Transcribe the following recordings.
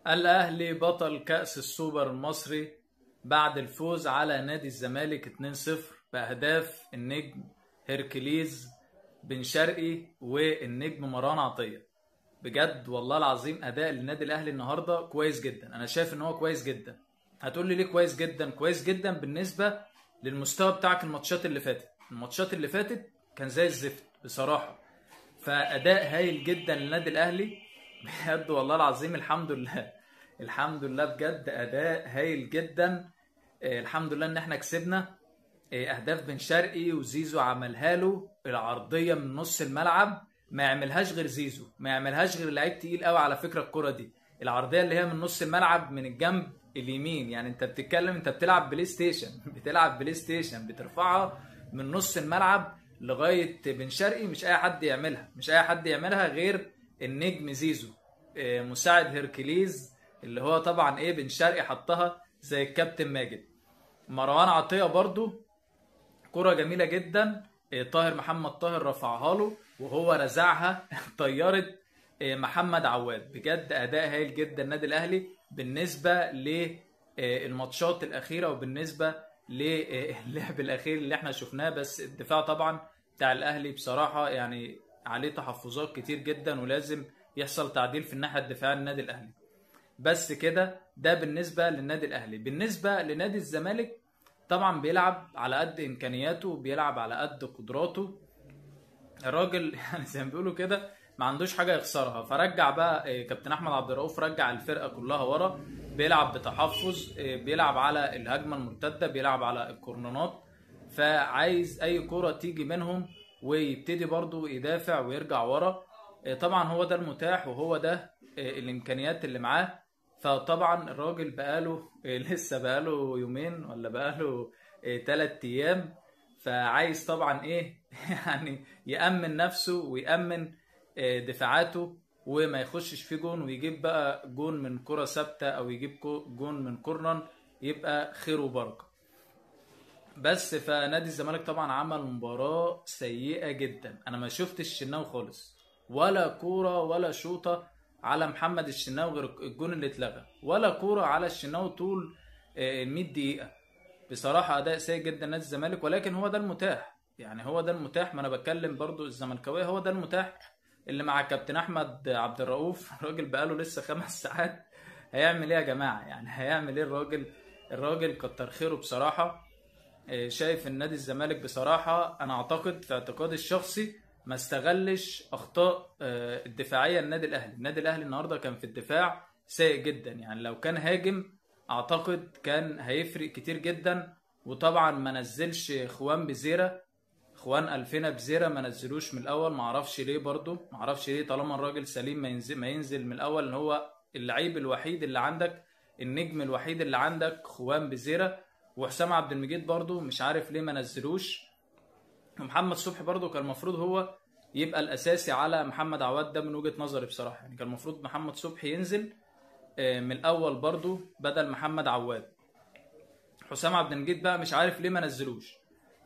الأهلي بطل كأس السوبر المصري بعد الفوز على نادي الزمالك 2-0 بأهداف النجم هيركليز بن شرقي والنجم مروان عطية. بجد والله العظيم أداء النادي الأهلي النهاردة كويس جدا. أنا شايف إن هو كويس جدا. هتقول لي ليه كويس جدا؟ كويس جدا بالنسبة للمستوى بتاعك. الماتشات اللي فاتت كان زي الزفت بصراحة. فأداء هايل جدا للنادي الأهلي. بجد والله العظيم الحمد لله. الحمد لله بجد اداء هايل جدا. الحمد لله ان احنا كسبنا. اهداف بن شرقي وزيزو عملها له العرضيه من نص الملعب، ما يعملهاش غير زيزو، ما يعملهاش غير لعيب تقيل قوي. على فكره الكره دي العرضيه اللي هي من نص الملعب من الجنب اليمين، يعني انت بتتكلم انت بتلعب بلاي ستيشن بتلعب بلاي ستيشن، بترفعها من نص الملعب لغايه بن شرقي. مش اي حد يعملها غير النجم زيزو مساعد هيركليز، اللي هو طبعا بن شرقي حطها زي الكابتن ماجد. مروان عطية برضو كرة جميلة جدا. طاهر محمد طاهر رفعها له وهو رزعها طيرت محمد عواد. بجد اداء هايل جدا النادي الاهلي بالنسبة للماتشات الاخيرة وبالنسبة للعب الاخير اللي احنا شفناه. بس الدفاع طبعا بتاع الاهلي بصراحة يعني عليه تحفظات كتير جدا، ولازم يحصل تعديل في الناحية الدفاعية للنادي الاهلي. بس كده ده بالنسبة للنادي الأهلي. بالنسبة لنادي الزمالك طبعا بيلعب على قد إمكانياته، بيلعب على قد قدراته. الراجل يعني زي ما بيقولوا كده ما عندوش حاجة يخسرها. فرجع بقى كابتن أحمد عبد الرؤوف رجع الفرقة كلها ورا، بيلعب بتحفظ، بيلعب على الهجمة المرتدة، بيلعب على الكورنرات. فعايز أي كرة تيجي منهم ويبتدي برضو يدافع ويرجع ورا. طبعا هو ده المتاح وهو ده الإمكانيات اللي معاه. فطبعا الراجل بقاله لسه بقاله يومين ولا بقاله 3 ايام. فعايز طبعا يعني يأمن نفسه ويأمن دفاعاته وما يخشش في جون، ويجيب بقى جون من كرة ثابتة او يجيب جون من كورنر، يبقى خير وبركة. بس فنادي الزمالك طبعا عمل مباراة سيئة جدا. انا ما شفتش الشناوي خالص، ولا كورة ولا شوطة على محمد الشناوي غير الجون اللي اتلغى، ولا كورة على الشناوي طول 100 دقيقة. بصراحة أداء سيء جدا نادي الزمالك، ولكن هو ده المتاح. يعني هو ده المتاح. ما أنا بتكلم برضو الزملكاوية، هو ده المتاح اللي مع كابتن أحمد عبد الرؤوف. الراجل بقاله لسه 5 ساعات. هيعمل إيه يا جماعة؟ يعني هيعمل إيه الراجل كتر خيره بصراحة. شايف النادي الزمالك بصراحة، أنا أعتقد في اعتقادي الشخصي ما استغلش أخطاء الدفاعية النادي الأهلي النهاردة كان في الدفاع سيء جدا. يعني لو كان هاجم أعتقد كان هيفرق كتير جدا. وطبعا ما نزلش خوان ألفينا بزيرة ما نزلوش من الأول. معرفش ليه برضو، معرفش ليه طالما الراجل سليم ما ينزل من الأول. إن هو اللعيب الوحيد اللي عندك، النجم الوحيد اللي عندك خوان بزيرة. وحسام عبد المجيد برضو مش عارف ليه ما نزلوش. ومحمد صبحي برضو كان المفروض هو يبقى الاساسي على محمد عواد. ده من وجهة نظري بصراحة. يعني كان المفروض محمد صبحي ينزل من الاول برضو بدل محمد عواد. حسام عبد المجيد بقى مش عارف ليه ما نزلوش.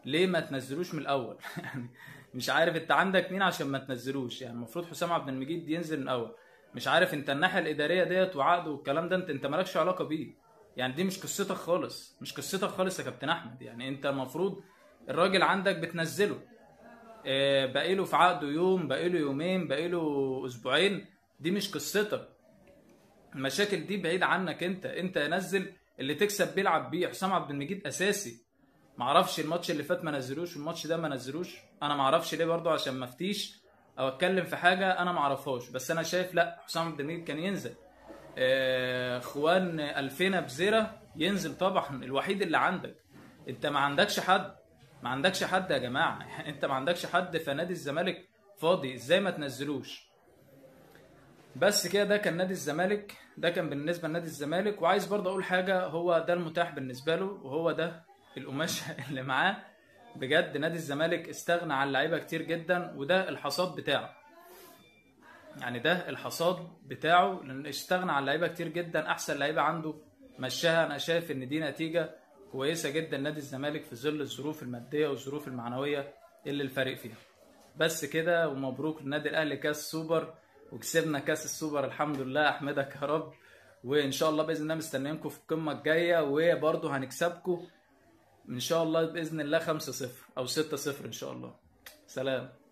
ليه ما تنزلوش من الاول؟ يعني مش عارف انت عندك مين عشان ما تنزلوش. يعني المفروض حسام عبد المجيد ينزل من الاول. مش عارف انت الناحية الادارية ديت وعقده والكلام ده انت مالكش علاقة بيه. يعني دي مش قصتك خالص، مش قصتك خالص يا كابتن احمد. يعني انت المفروض الراجل عندك بتنزله بقيله في عقده يوم، بقيله يومين، بقيله اسبوعين. دي مش قصتك. المشاكل دي بعيد عنك. انت نزل اللي تكسب بيلعب بيه. حسام عبد المجيد اساسي. معرفش الماتش اللي فات ما نزلوش والماتش ده ما نزلوش. انا معرفش ليه برضو عشان ما افتيش او اتكلم في حاجه انا معرفهاش. بس انا شايف لا، حسام عبد المجيد كان ينزل. خوان ألفينا بزيرة ينزل طبعا، الوحيد اللي عندك. انت ما عندكش حد يا جماعة. انت ما عندكش حد. فنادي الزمالك فاضي ازاي ما تنزلوش؟ بس كده ده كان نادي الزمالك، ده كان بالنسبة لنادي الزمالك. وعايز برضه اقول حاجة، هو ده المتاح بالنسبة له وهو ده القماش اللي معاه. بجد نادي الزمالك استغنى عن لعيبة كتير جدا، وده الحصاد بتاعه. يعني ده الحصاد بتاعه، لان استغنى عن لعيبه كتير جدا. احسن لعيبه عنده مشاها. انا شايف ان دي نتيجه كويسه جدا نادي الزمالك في ظل الظروف الماديه والظروف المعنويه اللي الفريق فيها. بس كده، ومبروك للنادي الاهلي كاس سوبر، وكسبنا كاس السوبر الحمد لله. احمدك يا رب. وان شاء الله باذن الله مستنيينكم في القمه الجايه، وبرضه هنكسبكم ان شاء الله باذن الله 5-0 او 6-0 ان شاء الله. سلام.